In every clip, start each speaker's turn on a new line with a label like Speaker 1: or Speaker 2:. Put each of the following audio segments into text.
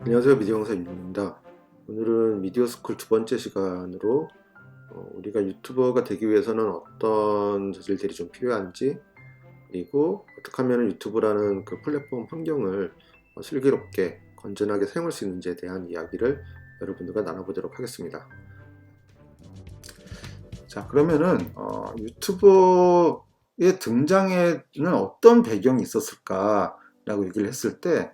Speaker 1: 안녕하세요. 미디어강사 윤입니다. 오늘은 미디어스쿨 두 번째 시간으로 우리가 유튜버가 되기 위해서는 어떤 자질들이 좀 필요한지, 그리고 어떻게 하면 유튜브라는 그 플랫폼 환경을 슬기롭게 건전하게 사용할 수 있는지에 대한 이야기를 여러분들과 나눠보도록 하겠습니다. 자, 그러면은 유튜버의 등장에는 어떤 배경이 있었을까라고 얘기를 했을 때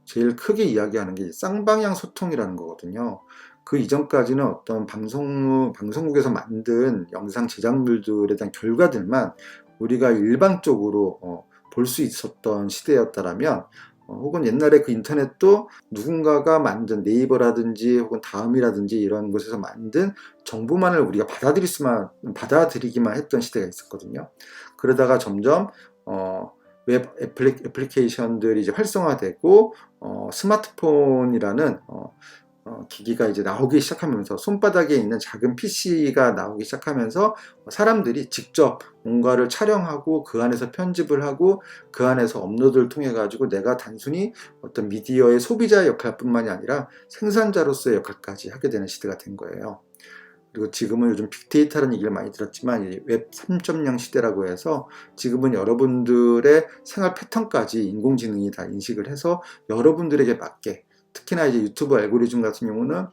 Speaker 1: 제일 크게 이야기하는 게 쌍방향 소통이라는 거거든요. 그 이전까지는 어떤 방송국에서 만든 영상 제작물들에 대한 결과들만 우리가 일방적으로 볼 수 있었던 시대였다라면, 혹은 옛날에 그 인터넷도 누군가가 만든 네이버라든지 혹은 다음이라든지 이런 곳에서 만든 정보만을 우리가 받아들이기만 했던 시대가 있었거든요. 그러다가 점점 웹 애플리케이션들이 이제 활성화되고 스마트폰이라는 기기가 이제 나오기 시작하면서, 손바닥에 있는 작은 PC가 나오기 시작하면서 사람들이 직접 뭔가를 촬영하고 그 안에서 편집을 하고 그 안에서 업로드를 통해 가지고 내가 단순히 어떤 미디어의 소비자의 역할뿐만이 아니라 생산자로서의 역할까지 하게 되는 시대가 된 거예요. 그리고 지금은 요즘 빅데이터라는 얘기를 많이 들었지만 웹 3.0 시대라고 해서 지금은 여러분들의 생활 패턴까지 인공지능이 다 인식을 해서 여러분들에게 맞게, 특히나 이제 유튜브 알고리즘 같은 경우는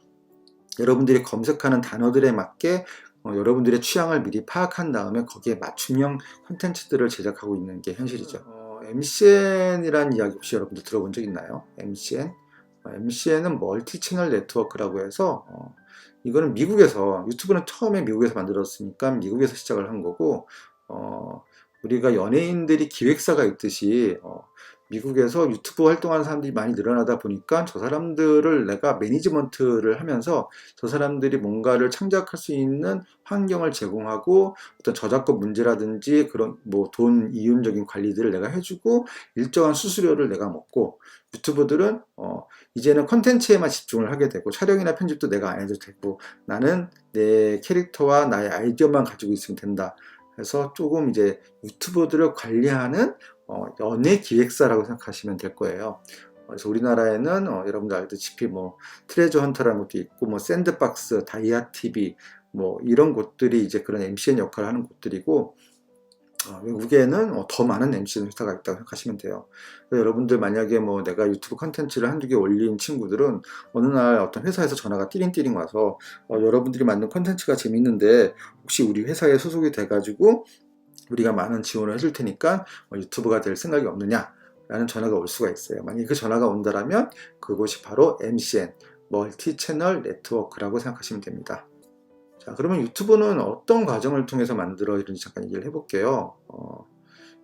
Speaker 1: 여러분들이 검색하는 단어들에 맞게 여러분들의 취향을 미리 파악한 다음에 거기에 맞춤형 콘텐츠들을 제작하고 있는 게 현실이죠. MCN이라는 이야기 혹시 여러분들 들어본 적 있나요? MCN? MCN은 멀티 채널 네트워크라고 해서 이거는 미국에서, 유튜브는 처음에 미국에서 만들었으니까 미국에서 시작을 한 거고, 우리가 연예인들이 기획사가 있듯이 미국에서 유튜브 활동하는 사람들이 많이 늘어나다 보니까 저 사람들을 내가 매니지먼트를 하면서 저 사람들이 뭔가를 창작할 수 있는 환경을 제공하고 어떤 저작권 문제라든지 그런 뭐 돈 이윤적인 관리들을 내가 해주고 일정한 수수료를 내가 먹고, 유튜버들은 이제는 컨텐츠에만 집중을 하게 되고 촬영이나 편집도 내가 안 해도 되고 나는 내 캐릭터와 나의 아이디어만 가지고 있으면 된다. 그래서 조금 이제 유튜버들을 관리하는 연예 기획사라고 생각하시면 될 거예요. 그래서 우리나라에는 여러분들 알다시피 뭐 트레저 헌터라는 것도 있고 뭐 샌드박스, 다이아 TV 뭐 이런 곳들이 이제 그런 MCN 역할을 하는 곳들이고, 외국에는 더 많은 MCN 회사가 있다고 생각하시면 돼요. 여러분들 만약에 뭐 내가 유튜브 컨텐츠를 한두 개 올린 친구들은 어느 날 어떤 회사에서 전화가 띠링띠링 와서 여러분들이 만든 컨텐츠가 재밌는데 혹시 우리 회사에 소속이 돼가지고 우리가 많은 지원을 해줄 테니까 유튜브가 될 생각이 없느냐 라는 전화가 올 수가 있어요. 만약에 그 전화가 온다라면 그곳이 바로 MCN, 멀티 채널 네트워크라고 생각하시면 됩니다. 자, 그러면 유튜브는 어떤 과정을 통해서 만들어지는지 잠깐 얘기를 해볼게요.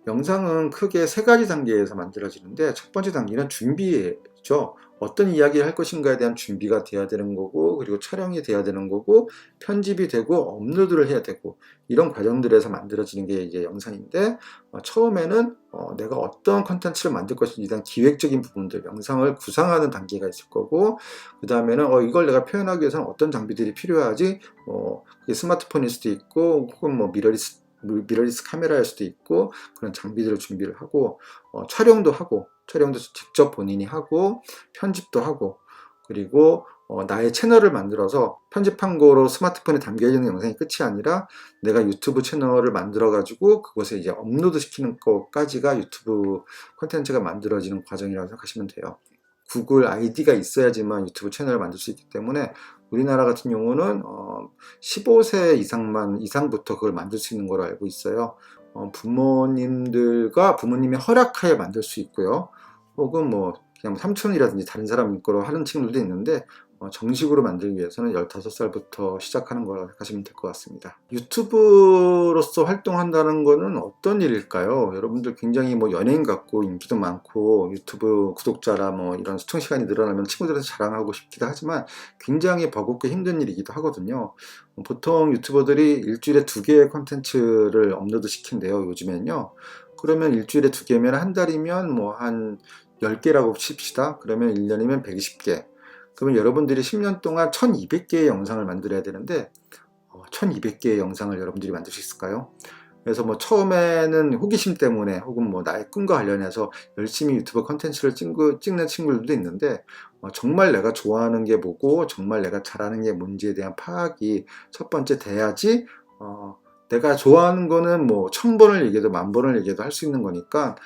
Speaker 1: 영상은 크게 세 가지 단계에서 만들어지는데, 첫 번째 단계는 준비죠. 어떤 이야기를 할 것인가에 대한 준비가 돼야 되는 거고, 그리고 촬영이 돼야 되는 거고, 편집이 되고, 업로드를 해야 되고, 이런 과정들에서 만들어지는 게 이제 영상인데, 처음에는 내가 어떤 컨텐츠를 만들 것인지 대한 기획적인 부분들, 영상을 구상하는 단계가 있을 거고, 그 다음에는 이걸 내가 표현하기 위해서는 어떤 장비들이 필요하지, 그게 스마트폰일 수도 있고, 혹은 뭐 미러리스 카메라일 수도 있고, 그런 장비들을 준비를 하고 촬영도 직접 본인이 하고 편집도 하고, 그리고 나의 채널을 만들어서 편집한 거로 스마트폰에 담겨있는 영상이 끝이 아니라 내가 유튜브 채널을 만들어 가지고 그것에 이제 업로드 시키는 것까지가 유튜브 콘텐츠가 만들어지는 과정이라고 생각하시면 돼요. 구글 아이디가 있어야지만 유튜브 채널을 만들 수 있기 때문에 우리나라 같은 경우는 15세 이상부터 그걸 만들 수 있는 걸로 알고 있어요. 부모님의 허락하에 만들 수 있고요. 혹은 뭐 그냥 삼촌이라든지 다른 사람 거로 하는 친구들도 있는데, 정식으로 만들기 위해서는 15살부터 시작하는 거라고 생각하시면 될 것 같습니다. 유튜브로서 활동한다는 거는 어떤 일일까요? 여러분들 굉장히 뭐 연예인 같고 인기도 많고 유튜브 구독자라 뭐 이런 시청 시간이 늘어나면 친구들한테 자랑하고 싶기도 하지만 굉장히 버겁고 힘든 일이기도 하거든요. 보통 유튜버들이 일주일에 2개의 컨텐츠를 업로드 시킨대요, 요즘엔요. 그러면 일주일에 2개면 한 달이면 뭐 한 10개라고 칩시다. 그러면 1년이면 120개. 그러면 여러분들이 10년 동안 1200개의 영상을 만들어야 되는데 1200개의 영상을 여러분들이 만들 수 있을까요? 그래서 뭐 처음에는 호기심 때문에 혹은 뭐 나의 꿈과 관련해서 열심히 유튜브 컨텐츠를 찍는 친구들도 있는데 정말 내가 좋아하는 게 뭐고 정말 내가 잘하는 게 뭔지에 대한 파악이 첫 번째 돼야지 내가 좋아하는 거는 뭐 1000번을 얘기해도 10,000번을 얘기해도 할 수 있는 거니까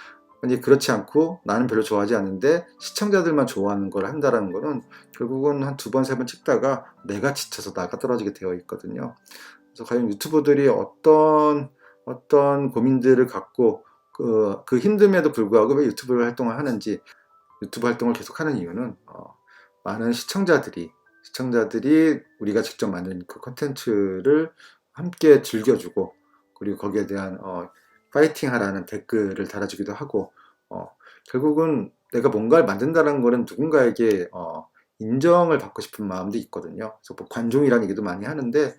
Speaker 1: 이제 그렇지 않고 나는 별로 좋아하지 않는데 시청자들만 좋아하는 걸 한다라는 거는 결국은 한 2번, 3번 찍다가 내가 지쳐서 나가 떨어지게 되어 있거든요. 그래서 과연 유튜버들이 어떤 고민들을 갖고 그 힘듦에도 불구하고 왜 유튜브 활동을 하는지, 유튜브 활동을 계속하는 이유는 많은 시청자들이 우리가 직접 만든 그 컨텐츠를 함께 즐겨주고 그리고 거기에 대한 파이팅 하라는 댓글을 달아주기도 하고 결국은 내가 뭔가를 만든다는 거는 누군가에게 인정을 받고 싶은 마음도 있거든요. 그래서 뭐 관종이라는 얘기도 많이 하는데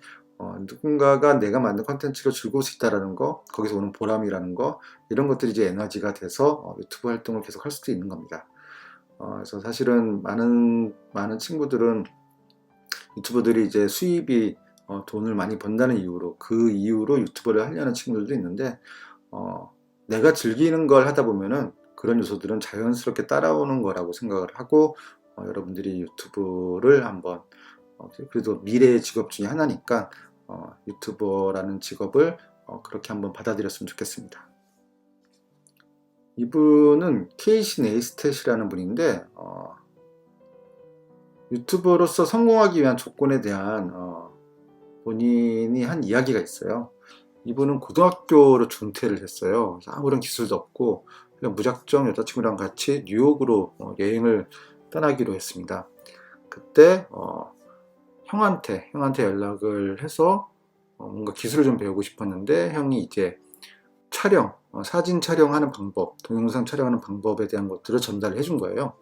Speaker 1: 누군가가 내가 만든 컨텐츠로 즐거울 수 있다는 거, 거기서 오는 보람이라는 거, 이런 것들이 이제 에너지가 돼서 유튜브 활동을 계속 할 수도 있는 겁니다. 그래서 사실은 많은 친구들은 유튜버들이 이제 수입이 돈을 많이 번다는 이유로, 그 이유로 유튜버를 하려는 친구들도 있는데 내가 즐기는 걸 하다 보면은 그런 요소들은 자연스럽게 따라오는 거라고 생각을 하고 여러분들이 유튜브를 한번 그래도 미래의 직업 중에 하나니까 유튜버라는 직업을 그렇게 한번 받아들였으면 좋겠습니다. 이분은 케이시 네이스텟이라는 분인데 유튜버로서 성공하기 위한 조건에 대한 본인이 한 이야기가 있어요. 이분은 고등학교로 중퇴를 했어요. 아무런 기술도 없고 그냥 무작정 여자친구랑 같이 뉴욕으로 여행을 떠나기로 했습니다. 그때 형한테 연락을 해서 뭔가 기술을 좀 배우고 싶었는데 형이 이제 사진 촬영하는 방법, 동영상 촬영하는 방법에 대한 것들을 전달을 해준 거예요.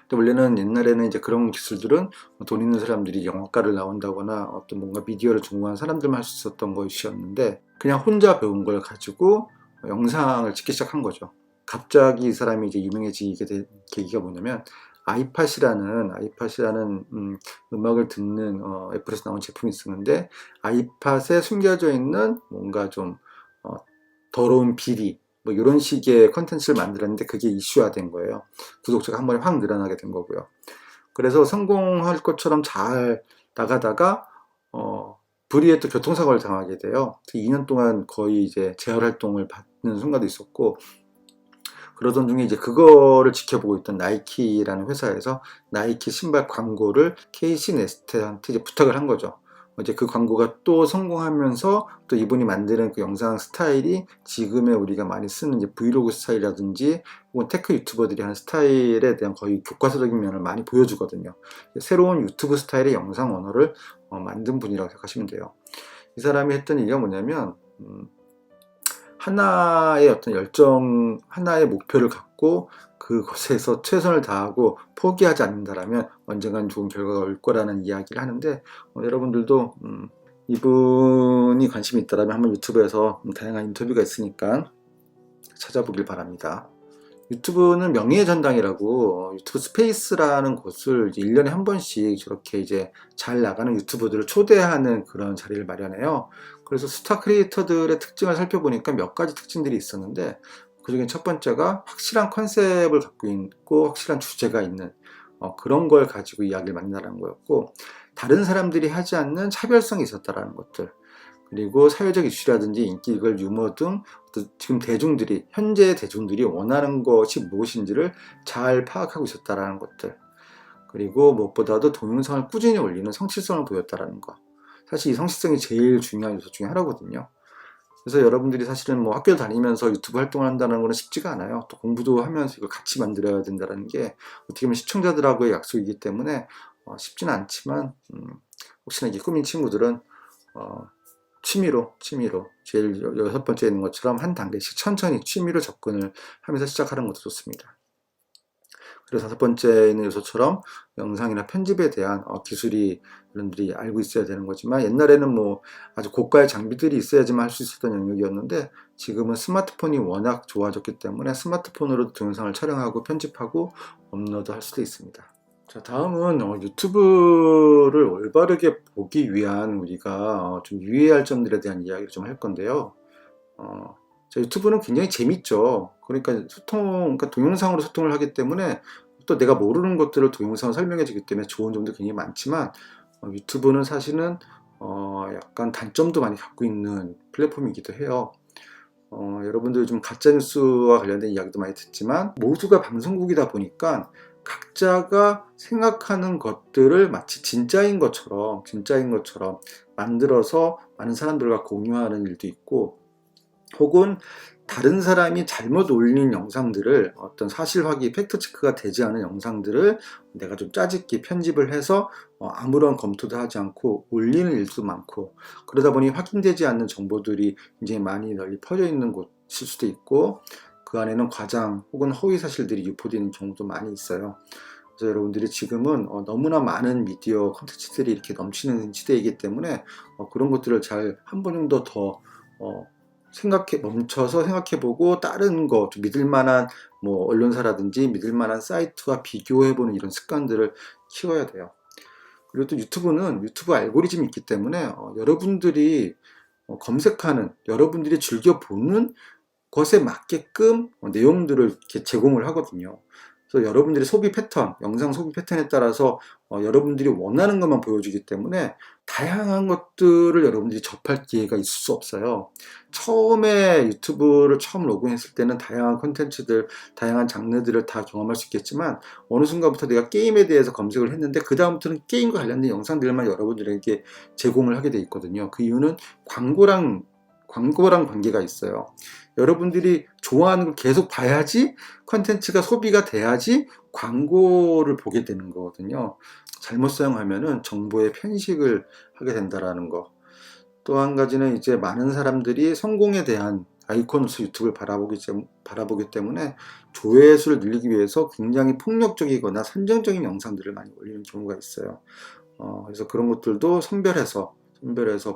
Speaker 1: 근데 원래는 옛날에는 이제 그런 기술들은 돈 있는 사람들이 영화과를 나온다거나 어떤 뭔가 미디어를 전공한 사람들만 할 수 있었던 것이었는데 그냥 혼자 배운 걸 가지고 영상을 찍기 시작한 거죠. 갑자기 이 사람이 이제 유명해지게 된 계기가 뭐냐면 아이팟이라는 음악을 듣는 애플에서 나온 제품이 있었는데 아이팟에 숨겨져 있는 뭔가 좀 더러운 비리 뭐 이런 식의 컨텐츠를 만들었는데 그게 이슈화된 거예요. 구독자가 한 번에 확 늘어나게 된 거고요. 그래서 성공할 것처럼 잘 나가다가 불의의 또 교통사고를 당하게 돼요. 2년 동안 거의 이제 재활 활동을 받는 순간도 있었고 그러던 중에 이제 그거를 지켜보고 있던 나이키라는 회사에서 나이키 신발 광고를 케이시 네스텟한테 이제 부탁을 한 거죠. 이제 그 광고가 또 성공하면서 또 이분이 만드는 그 영상 스타일이 지금의 우리가 많이 쓰는 이제 브이로그 스타일이라든지 혹은 테크 유튜버들이 하는 스타일에 대한 거의 교과서적인 면을 많이 보여주거든요. 새로운 유튜브 스타일의 영상 언어를 만든 분이라고 생각하시면 돼요. 이 사람이 했던 얘기가 뭐냐면 하나의 어떤 열정, 하나의 목표를 갖고 그것에서 최선을 다하고 포기하지 않는다라면 언젠간 좋은 결과가 올 거라는 이야기를 하는데 여러분들도 이분이 관심이 있다면 한번 유튜브에서 다양한 인터뷰가 있으니까 찾아보길 바랍니다. 유튜브는 명예의 전당이라고 유튜브 스페이스라는 곳을 1년에 한 번씩 저렇게 이제 잘 나가는 유튜버들을 초대하는 그런 자리를 마련해요. 그래서 스타 크리에이터들의 특징을 살펴보니까 몇 가지 특징들이 있었는데 그중에 첫 번째가 확실한 컨셉을 갖고 있고 확실한 주제가 있는 그런 걸 가지고 이야기를 만든다는 거였고 다른 사람들이 하지 않는 차별성이 있었다라는 것들 그리고 사회적 이슈라든지 인기글, 유머 등 지금 현재 대중들이 원하는 것이 무엇인지를 잘 파악하고 있었다라는 것들 그리고 무엇보다도 동영상을 꾸준히 올리는 성실성을 보였다라는 것 사실 이 성실성이 제일 중요한 요소 중에 하나거든요. 그래서 여러분들이 사실은 뭐 학교를 다니면서 유튜브 활동을 한다는 것은 쉽지가 않아요. 또 공부도 하면서 이걸 같이 만들어야 된다는 게 어떻게 보면 시청자들하고의 약속이기 때문에 쉽지는 않지만 혹시나 이게 꿈인 친구들은 취미로 제일 6번째에 있는 것처럼 한 단계씩 천천히 취미로 접근을 하면서 시작하는 것도 좋습니다. 그리고 5번째에 있는 요소처럼 영상이나 편집에 대한 기술이 여러분들이 알고 있어야 되는 거지만 옛날에는 뭐 아주 고가의 장비들이 있어야지만 할 수 있었던 영역이었는데 지금은 스마트폰이 워낙 좋아졌기 때문에 스마트폰으로 동영상을 촬영하고 편집하고 업로드 할 수도 있습니다. 자, 다음은 유튜브를 올바르게 보기 위한 우리가 좀 유의할 점들에 대한 이야기를 좀 할 건데요. 유튜브는 굉장히 재밌죠. 그러니까 그러니까 동영상으로 소통을 하기 때문에 또 내가 모르는 것들을 동영상으로 설명해 주기 때문에 좋은 점도 굉장히 많지만 유튜브는 사실은 약간 단점도 많이 갖고 있는 플랫폼이기도 해요. 여러분들 좀 가짜뉴스와 관련된 이야기도 많이 듣지만 모두가 방송국이다 보니까 각자가 생각하는 것들을 마치 진짜인 것처럼 만들어서 많은 사람들과 공유하는 일도 있고, 혹은 다른 사람이 잘못 올린 영상들을 어떤 사실 확인, 팩트 체크가 되지 않은 영상들을 내가 좀 짜집기 편집을 해서 아무런 검토도 하지 않고 올리는 일도 많고, 그러다 보니 확인되지 않는 정보들이 굉장히 많이 널리 퍼져 있는 곳일 수도 있고, 그 안에는 과장 혹은 허위 사실들이 유포되는 경우도 많이 있어요. 그래서 여러분들이 지금은 너무나 많은 미디어 콘텐츠들이 이렇게 넘치는 시대이기 때문에 그런 것들을 잘 한 번 정도 더 멈춰서 생각해보고 다른 거, 좀 믿을만한 뭐 언론사라든지 믿을만한 사이트와 비교해보는 이런 습관들을 키워야 돼요. 그리고 또 유튜브는 유튜브 알고리즘이 있기 때문에 여러분들이 검색하는, 여러분들이 즐겨보는 것에 맞게끔 내용들을 이렇게 제공을 하거든요. 그래서 여러분들의 소비 패턴, 영상 소비 패턴에 따라서 여러분들이 원하는 것만 보여주기 때문에 다양한 것들을 여러분들이 접할 기회가 있을 수 없어요. 처음에 유튜브를 처음 로그인했을 때는 다양한 콘텐츠들, 다양한 장르들을 다 경험할 수 있겠지만 어느 순간부터 내가 게임에 대해서 검색을 했는데 그 다음부터는 게임과 관련된 영상들만 여러분들에게 제공을 하게 돼 있거든요. 그 이유는 광고랑 관계가 있어요. 여러분들이 좋아하는 걸 계속 봐야지 컨텐츠가 소비가 돼야지 광고를 보게 되는 거거든요. 잘못 사용하면은 정보의 편식을 하게 된다라는 거. 또 한 가지는 이제 많은 사람들이 성공에 대한 아이콘으로서 유튜브를 바라보기 때문에 조회수를 늘리기 위해서 굉장히 폭력적이거나 선정적인 영상들을 많이 올리는 경우가 있어요. 그래서 그런 것들도 선별해서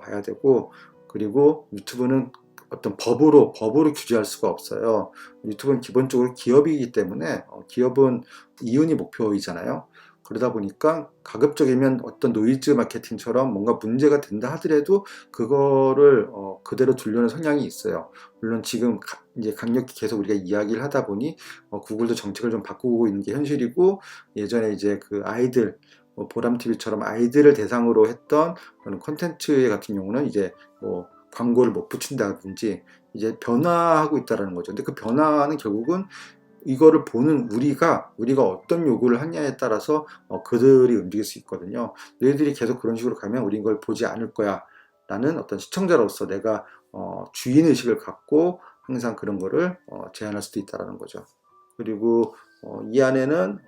Speaker 1: 봐야 되고, 그리고 유튜브는 어떤 법으로 규제할 수가 없어요. 유튜브는 기본적으로 기업이기 때문에 기업은 이윤이 목표이잖아요. 그러다 보니까 가급적이면 어떤 노이즈 마케팅처럼 뭔가 문제가 된다 하더라도 그거를 그대로 두려는 성향이 있어요. 물론 지금 이제 강력히 계속 우리가 이야기를 하다 보니 구글도 정책을 좀 바꾸고 있는 게 현실이고, 예전에 이제 그 아이들 보람TV처럼 아이들을 대상으로 했던 그런 콘텐츠 같은 경우는 이제 뭐 광고를 못 붙인다든지 이제 변화하고 있다는 거죠. 근데 그 변화는 결국은 이거를 보는 우리가 어떤 요구를 하냐에 따라서 그들이 움직일 수 있거든요. 너희들이 계속 그런 식으로 가면 우린 이걸 보지 않을 거야 라는 어떤 시청자로서 내가 주인의식을 갖고 항상 그런 거를 제한할 수도 있다는 거죠. 그리고 이 안에는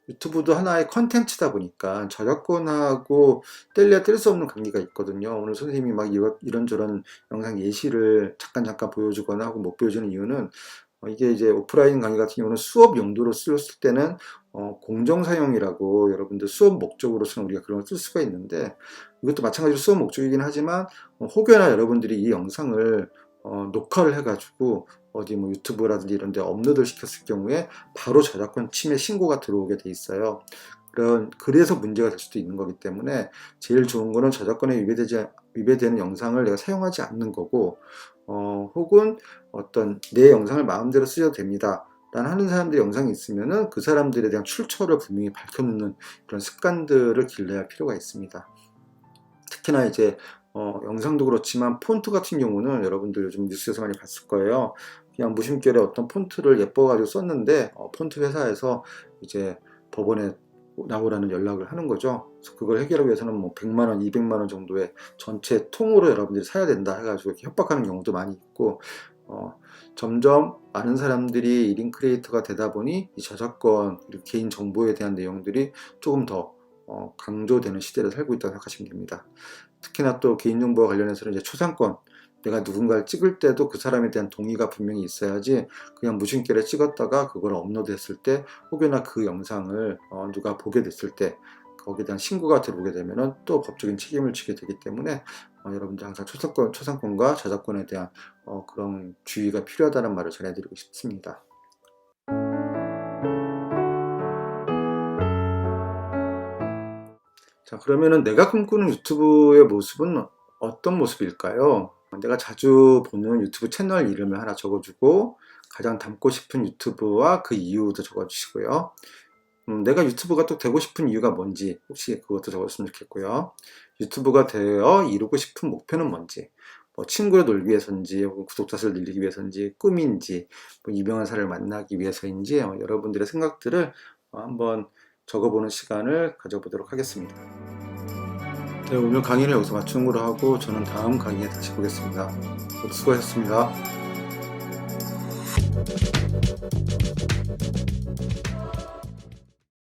Speaker 1: 유튜브도 하나의 컨텐츠다 보니까 저작권하고 뗄래야 뗄 수 없는 관계가 있거든요. 오늘 선생님이 막 이런저런 영상 예시를 잠깐 보여주거나 하고 못 보여주는 이유는 이게 이제 오프라인 강의 같은 경우는 수업 용도로 쓰였을 때는 공정 사용이라고 여러분들 수업 목적으로서는 우리가 그런 걸 쓸 수가 있는데, 이것도 마찬가지로 수업 목적이긴 하지만 혹여나 여러분들이 이 영상을 녹화를 해가지고 어디 뭐 유튜브라든지 이런 데 업로드를 시켰을 경우에 바로 저작권 침해 신고가 들어오게 돼 있어요. 그래서 문제가 될 수도 있는 거기 때문에 제일 좋은 거는 저작권에 위배되는 영상을 내가 사용하지 않는 거고, 혹은 어떤 내 영상을 마음대로 쓰셔도 됩니다 라는 하는 사람들의 영상이 있으면은 그 사람들에 대한 출처를 분명히 밝혀놓는 그런 습관들을 길러야 할 필요가 있습니다. 특히나 이제 영상도 그렇지만 폰트 같은 경우는 여러분들 요즘 뉴스에서 많이 봤을 거예요. 그냥 무심결에 어떤 폰트를 예뻐가지고 썼는데 폰트 회사에서 이제 법원에 나오라는 연락을 하는 거죠. 그래서 그걸 해결하기 위해서는 뭐 100만원, 200만원 정도의 전체 통으로 여러분들이 사야 된다 해가지고 이렇게 협박하는 경우도 많이 있고, 점점 많은 사람들이 1인 크리에이터가 되다 보니 이 저작권 그리고 개인 정보에 대한 내용들이 조금 더 강조되는 시대를 살고 있다고 생각하시면 됩니다. 특히나 또 개인정보와 관련해서는 이제 초상권, 내가 누군가를 찍을 때도 그 사람에 대한 동의가 분명히 있어야지 그냥 무심결에 찍었다가 그걸 업로드했을 때 혹여나 그 영상을 누가 보게 됐을 때 거기에 대한 신고가 들어오게 되면은 또 법적인 책임을 지게 되기 때문에 여러분들 항상 초상권과 저작권에 대한 그런 주의가 필요하다는 말을 전해드리고 싶습니다. 자, 그러면은 내가 꿈꾸는 유튜브의 모습은 어떤 모습일까요? 내가 자주 보는 유튜브 채널 이름을 하나 적어주고 가장 닮고 싶은 유튜브와 그 이유도 적어주시고요. 내가 유튜브가 또 되고 싶은 이유가 뭔지 혹시 그것도 적었으면 좋겠고요. 유튜브가 되어 이루고 싶은 목표는 뭔지, 뭐 친구를 놀기 위해서인지 혹은 구독자 수를 늘리기 위해서인지 꿈인지 뭐 유명한 사람을 만나기 위해서인지 여러분들의 생각들을 한번 적어보는 시간을 가져보도록 하겠습니다. 네, 오늘 강의는 여기서 마치는 걸로 하고 저는 다음 강의에 다시 보겠습니다. 모두 수고하셨습니다.